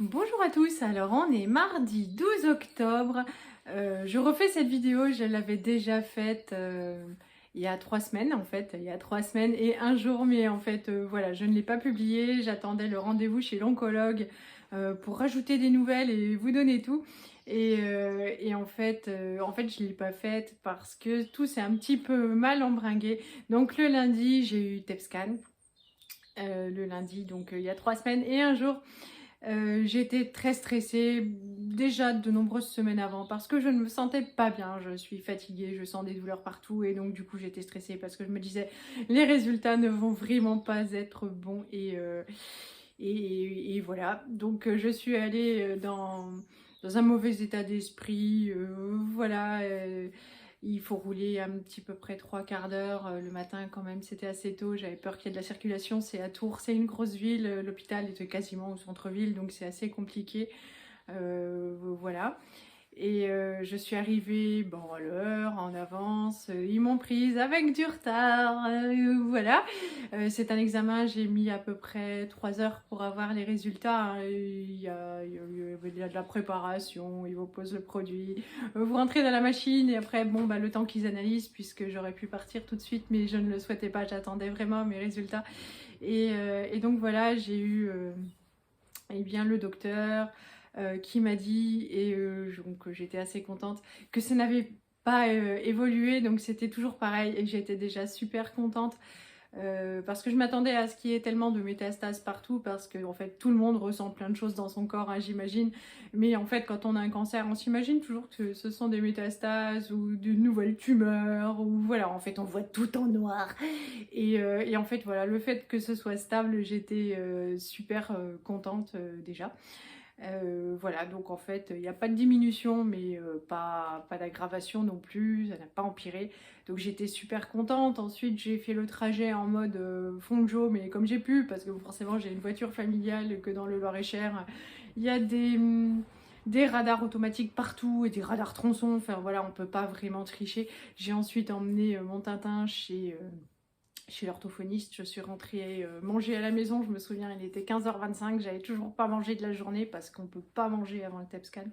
Bonjour à tous, alors on est mardi 12 octobre. Je refais cette vidéo, je l'avais déjà faite il y a 3 semaines en fait, il y a 3 semaines et un jour, mais en fait voilà, je ne l'ai pas publiée, j'attendais le rendez-vous chez l'oncologue pour rajouter des nouvelles et vous donner tout. Et en fait je ne l'ai pas faite parce que tout s'est un petit peu mal embringué. Donc le lundi j'ai eu TEPSCAN, le lundi donc il y a 3 semaines et un jour. J'étais très stressée déjà de nombreuses semaines avant parce que je ne me sentais pas bien, je suis fatiguée, je sens des douleurs partout et donc du coup j'étais stressée parce que je me disais les résultats ne vont vraiment pas être bons et voilà. Donc je suis allée dans un mauvais état d'esprit, voilà. Il faut rouler un petit peu près 3/4 d'heure le matin quand même, c'était assez tôt, j'avais peur qu'il y ait de la circulation, c'est à Tours, c'est une grosse ville, l'hôpital était quasiment au centre-ville donc c'est assez compliqué, voilà. Et je suis arrivée bon, à l'heure, en avance, ils m'ont prise avec du retard, voilà. C'est un examen, j'ai mis à peu près 3 heures pour avoir les résultats, hein. Il y a de la préparation, ils vous posent le produit, vous rentrez dans la machine et après, bon, bah, le temps qu'ils analysent, puisque j'aurais pu partir tout de suite, mais je ne le souhaitais pas, j'attendais vraiment mes résultats. Et donc voilà, j'ai eu eh bien, le docteur qui m'a dit, et donc j'étais assez contente, que ça n'avait pas évolué, donc c'était toujours pareil et que j'étais déjà super contente parce que je m'attendais à ce qu'il y ait tellement de métastases partout parce que en fait tout le monde ressent plein de choses dans son corps, hein, j'imagine, mais en fait quand on a un cancer on s'imagine toujours que ce sont des métastases ou de nouvelles tumeurs ou voilà, en fait on voit tout en noir et en fait voilà, le fait que ce soit stable, j'étais super contente déjà. Voilà, donc en fait, il n'y a pas de diminution, mais pas d'aggravation non plus, ça n'a pas empiré. Donc j'étais super contente. Ensuite, j'ai fait le trajet en mode Fonjo, mais comme j'ai pu, parce que forcément j'ai une voiture familiale, que dans le Loir-et-Cher, il y a des radars automatiques partout et des radars tronçons. Enfin voilà, on peut pas vraiment tricher. J'ai ensuite emmené mon Tintin chez l'orthophoniste, je suis rentrée manger à la maison, je me souviens, il était 15h25, j'avais toujours pas mangé de la journée parce qu'on peut pas manger avant le TEPSCAN.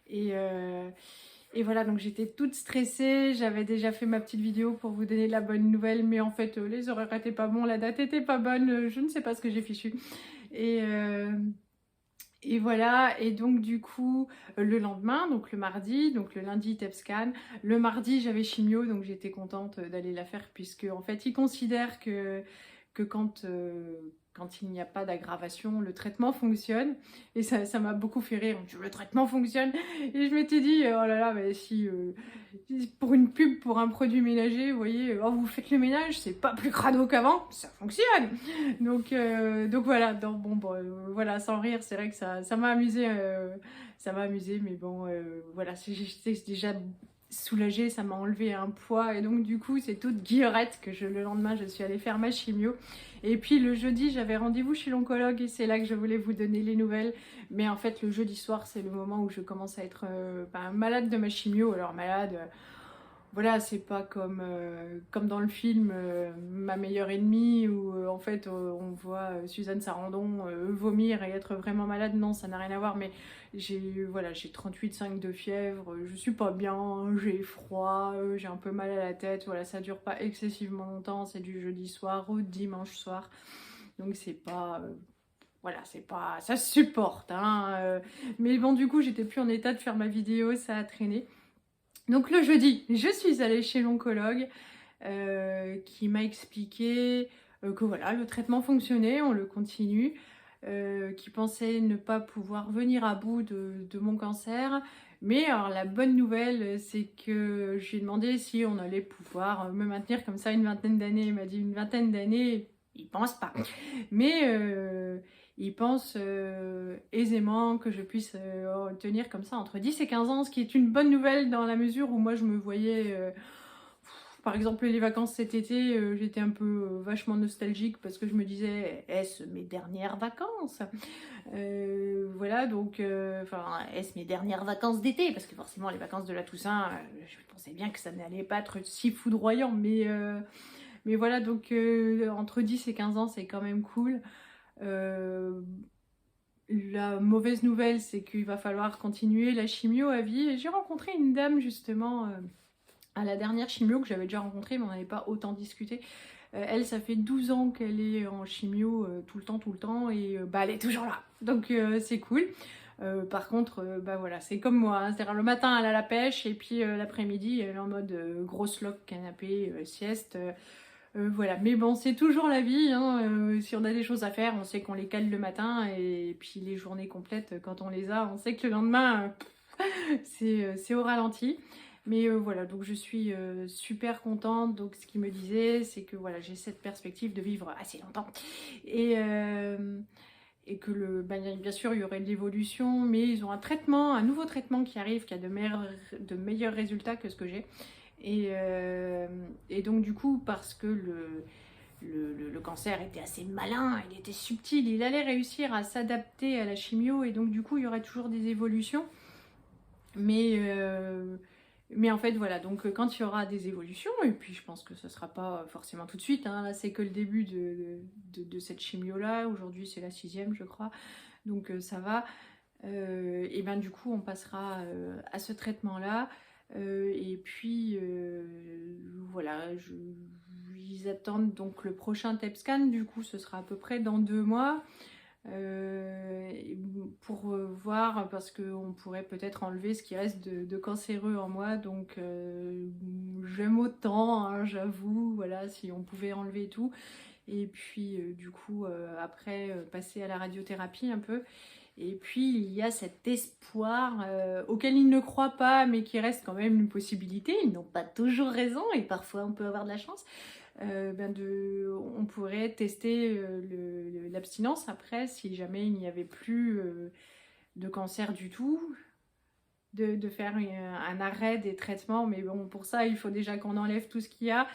Et, euh, et voilà, donc j'étais toute stressée, j'avais déjà fait ma petite vidéo pour vous donner la bonne nouvelle, mais en fait les horaires étaient pas bons, la date était pas bonne, je ne sais pas ce que j'ai fichu. Et, euh, et voilà, et donc du coup, le lendemain, donc le mardi, donc le lundi TEPSCAN, le mardi j'avais chimio, donc j'étais contente d'aller la faire puisque en fait ils considèrent que quand il n'y a pas d'aggravation, le traitement fonctionne. Et ça m'a beaucoup fait rire, le traitement fonctionne. Et je m'étais dit, oh là là, mais si pour une pub pour un produit ménager, vous voyez, oh, vous faites le ménage, c'est pas plus crado qu'avant, ça fonctionne. Donc voilà, bon, voilà, sans rire, c'est vrai que ça m'a amusé, mais bon, voilà, j'étais déjà soulagée, ça m'a enlevé un poids, et donc du coup, c'est toute guillerette que le lendemain, je suis allée faire ma chimio. Et puis le jeudi, j'avais rendez-vous chez l'oncologue, et c'est là que je voulais vous donner les nouvelles. Mais en fait, le jeudi soir, c'est le moment où je commence à être malade de ma chimio. Alors malade, voilà, c'est pas comme dans le film Ma meilleure ennemie où en fait on voit Suzanne Sarandon vomir et être vraiment malade. Non, ça n'a rien à voir, mais j'ai 38,5 de fièvre, je suis pas bien, j'ai froid, j'ai un peu mal à la tête. Voilà, ça dure pas excessivement longtemps, c'est du jeudi soir au dimanche soir. Donc c'est pas voilà, c'est pas ça se supporte, hein, mais bon, du coup, j'étais plus en état de faire ma vidéo, ça a traîné. Donc le jeudi, je suis allée chez l'oncologue qui m'a expliqué que voilà, le traitement fonctionnait, on le continue, qui pensait ne pas pouvoir venir à bout de mon cancer. Mais alors la bonne nouvelle, c'est que je lui ai demandé si on allait pouvoir me maintenir comme ça une vingtaine d'années. Il m'a dit une vingtaine d'années, il pense pas. Mais il pense aisément que je puisse tenir comme ça entre 10 et 15 ans, ce qui est une bonne nouvelle dans la mesure où moi je me voyais par exemple, les vacances cet été, j'étais un peu vachement nostalgique parce que je me disais, est-ce mes dernières vacances? Voilà, donc, enfin, est-ce mes dernières vacances d'été? Parce que forcément, les vacances de la Toussaint, je pensais bien que ça n'allait pas être si foudroyant, mais voilà, donc entre 10 et 15 ans, c'est quand même cool. Euh, la mauvaise nouvelle, c'est qu'il va falloir continuer la chimio à vie. Et j'ai rencontré une dame justement à la dernière chimio que j'avais déjà rencontrée, mais on n'avait pas autant discuté. Elle, ça fait 12 ans qu'elle est en chimio tout le temps, et bah, elle est toujours là. Donc c'est cool. Par contre, bah voilà, c'est comme moi, hein. C'est-à-dire le matin elle a la pêche et puis l'après-midi elle est en mode grosse loque, canapé, sieste. Voilà, mais bon, c'est toujours la vie, hein. Si on a des choses à faire, on sait qu'on les cale le matin et puis les journées complètes, quand on les a, on sait que le lendemain, c'est au ralenti. Mais voilà, donc je suis super contente. Donc ce qu'il me disait, c'est que voilà, j'ai cette perspective de vivre assez longtemps. Et que bien sûr il y aurait de l'évolution, mais ils ont un nouveau traitement qui arrive, qui a de meilleurs résultats que ce que j'ai. Et donc du coup, parce que le cancer était assez malin, il était subtil, il allait réussir à s'adapter à la chimio, et donc du coup il y aurait toujours des évolutions. Mais en fait voilà, donc quand il y aura des évolutions, et puis je pense que ce sera pas forcément tout de suite, hein, là c'est que le début de cette chimio là, aujourd'hui c'est la 6e je crois, donc ça va, et ben du coup on passera à ce traitement là, et puis voilà, ils attendent donc le prochain TEP scan, du coup ce sera à peu près dans 2 mois. Pour voir, parce qu'on pourrait peut-être enlever ce qui reste de cancéreux en moi, donc j'aime autant, hein, j'avoue, voilà, si on pouvait enlever tout, et puis du coup après passer à la radiothérapie un peu. Et puis il y a cet espoir auquel ils ne croient pas, mais qui reste quand même une possibilité. Ils n'ont pas toujours raison et parfois on peut avoir de la chance. On pourrait tester l'abstinence après, si jamais il n'y avait plus de cancer du tout, de faire un arrêt des traitements. Mais bon, pour ça il faut déjà qu'on enlève tout ce qu'il y a,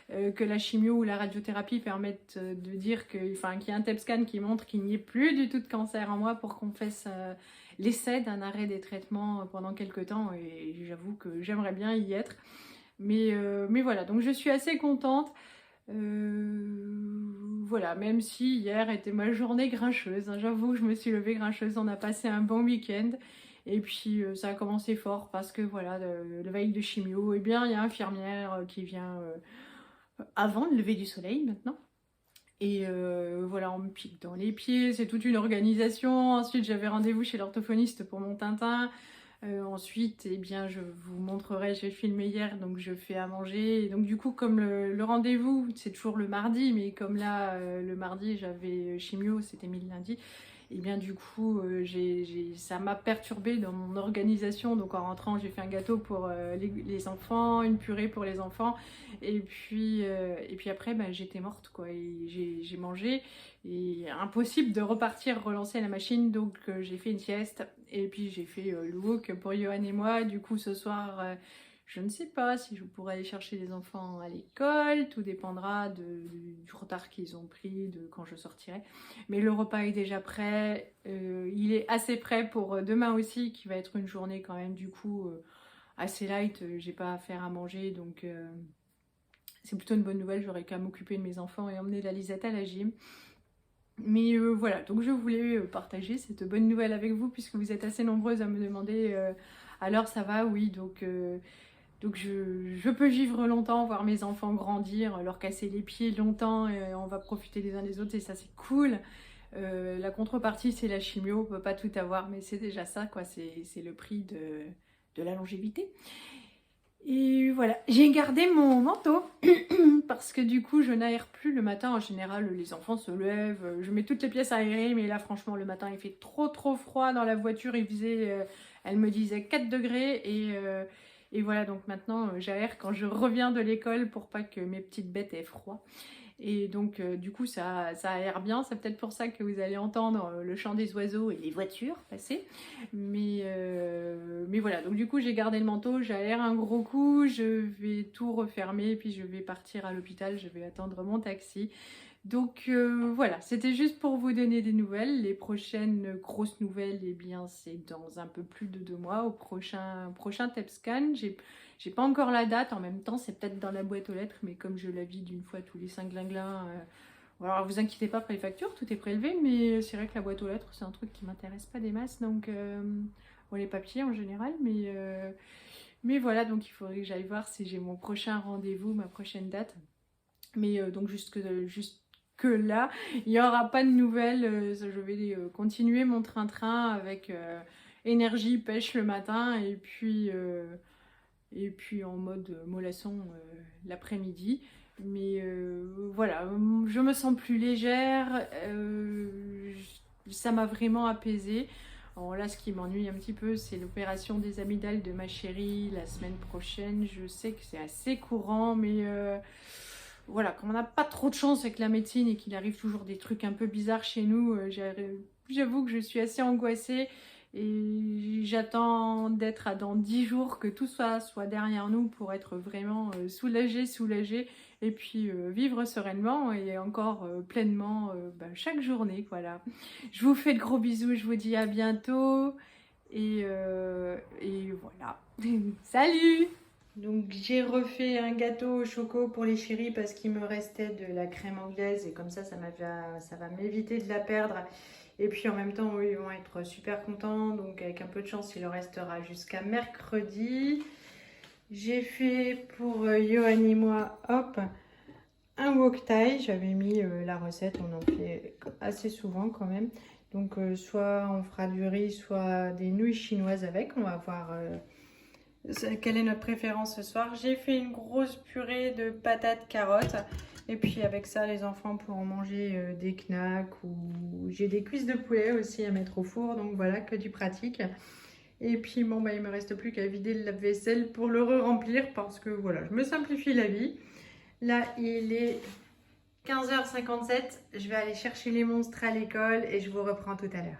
que la chimio ou la radiothérapie permettent de dire qu'il y a un TEP scan qui montre qu'il n'y ait plus du tout de cancer en moi, pour qu'on fasse l'essai d'un arrêt des traitements pendant quelques temps. Et j'avoue que j'aimerais bien y être. Mais voilà, donc je suis assez contente. Voilà, même si hier était ma journée grincheuse, hein, j'avoue que je me suis levée grincheuse. On a passé un bon week-end, et puis ça a commencé fort parce que voilà, le veille de chimio, et bien il y a une infirmière qui vient avant le lever du soleil maintenant. Et voilà, on me pique dans les pieds, c'est toute une organisation. Ensuite j'avais rendez-vous chez l'orthophoniste pour mon Tintin. Ensuite, eh bien, je vous montrerai, j'ai filmé hier, donc je fais à manger. Et donc du coup, comme le rendez-vous, c'est toujours le mardi, mais comme là, le mardi, j'avais chimio, c'était mis le lundi. Et bien du coup, ça m'a perturbée dans mon organisation. Donc en rentrant, j'ai fait un gâteau pour les enfants, une purée pour les enfants. Et puis après, j'étais morte, quoi. Et j'ai mangé. Et impossible de repartir, relancer la machine. Donc j'ai fait une sieste. Et puis j'ai fait le wok pour Johan et moi. Du coup, ce soir, je ne sais pas si je pourrai aller chercher les enfants à l'école. Tout dépendra du retard qu'ils ont pris, de quand je sortirai. Mais le repas est déjà prêt. Il est assez prêt pour demain aussi, qui va être une journée quand même du coup assez light. J'ai pas à faire à manger, donc c'est plutôt une bonne nouvelle. J'aurai qu'à m'occuper de mes enfants et emmener la Lisette à la gym. Mais voilà, donc je voulais partager cette bonne nouvelle avec vous, puisque vous êtes assez nombreuses à me demander alors ça va, oui, donc je peux vivre longtemps, voir mes enfants grandir, leur casser les pieds longtemps, et on va profiter les uns des autres, et ça c'est cool. La contrepartie c'est la chimio, on peut pas tout avoir, mais c'est déjà ça, quoi, c'est le prix de la longévité. Et voilà, j'ai gardé mon manteau parce que du coup je n'aère plus le matin. En général les enfants se lèvent, je mets toutes les pièces à aérer, mais là franchement le matin il fait trop froid dans la voiture. Il faisait, elle me disait 4 degrés, et voilà, donc maintenant j'aère quand je reviens de l'école pour pas que mes petites bêtes aient froid. Et donc du coup ça aère bien. C'est peut-être pour ça que vous allez entendre le chant des oiseaux et les voitures passer. Mais voilà, donc du coup j'ai gardé le manteau, j'aère un gros coup, je vais tout refermer, puis je vais partir à l'hôpital, je vais attendre mon taxi. Donc voilà, c'était juste pour vous donner des nouvelles. Les prochaines grosses nouvelles, eh bien c'est dans un peu plus de 2 mois, au prochain TEP scan. J'ai pas encore la date, en même temps c'est peut-être dans la boîte aux lettres, mais comme je la vide une fois tous les 5 glinglins, Alors vous inquiétez pas pour les factures, tout est prélevé, mais c'est vrai que la boîte aux lettres c'est un truc qui m'intéresse pas des masses, donc bon, les papiers en général, mais voilà, donc il faudrait que j'aille voir si j'ai mon prochain rendez-vous, ma prochaine date. Mais donc jusque là, il n'y aura pas de nouvelles. Je vais continuer mon train-train avec énergie, pêche le matin et puis en mode mollasson l'après-midi. Mais voilà, je me sens plus légère. Ça m'a vraiment apaisée. Alors là, ce qui m'ennuie un petit peu, c'est l'opération des amygdales de ma chérie la semaine prochaine. Je sais que c'est assez courant, mais voilà, comme on n'a pas trop de chance avec la médecine et qu'il arrive toujours des trucs un peu bizarres chez nous, j'avoue que je suis assez angoissée et j'attends d'être à dans 10 jours que tout ça soit derrière nous pour être vraiment soulagée et puis vivre sereinement et encore pleinement chaque journée, voilà. Je vous fais de gros bisous, je vous dis à bientôt et voilà. Salut! Donc j'ai refait un gâteau au choco pour les chéris parce qu'il me restait de la crème anglaise et comme ça va m'éviter de la perdre. Et puis en même temps, eux, ils vont être super contents. Donc avec un peu de chance, il leur restera jusqu'à mercredi. J'ai fait pour Johan et moi, hop, un wok thai. J'avais mis la recette, on en fait assez souvent quand même. Donc soit on fera du riz, soit des nouilles chinoises avec. On va voir quelle est notre préférence ce soir. J'ai fait une grosse purée de patates carottes. Et puis avec ça, les enfants pourront manger des knacks ou j'ai des cuisses de poulet aussi à mettre au four. Donc voilà, que du pratique. Et puis bon, il me reste plus qu'à vider le lave-vaisselle pour le re-remplir parce que voilà, je me simplifie la vie. Là, il est 15h57. Je vais aller chercher les monstres à l'école et je vous reprends tout à l'heure.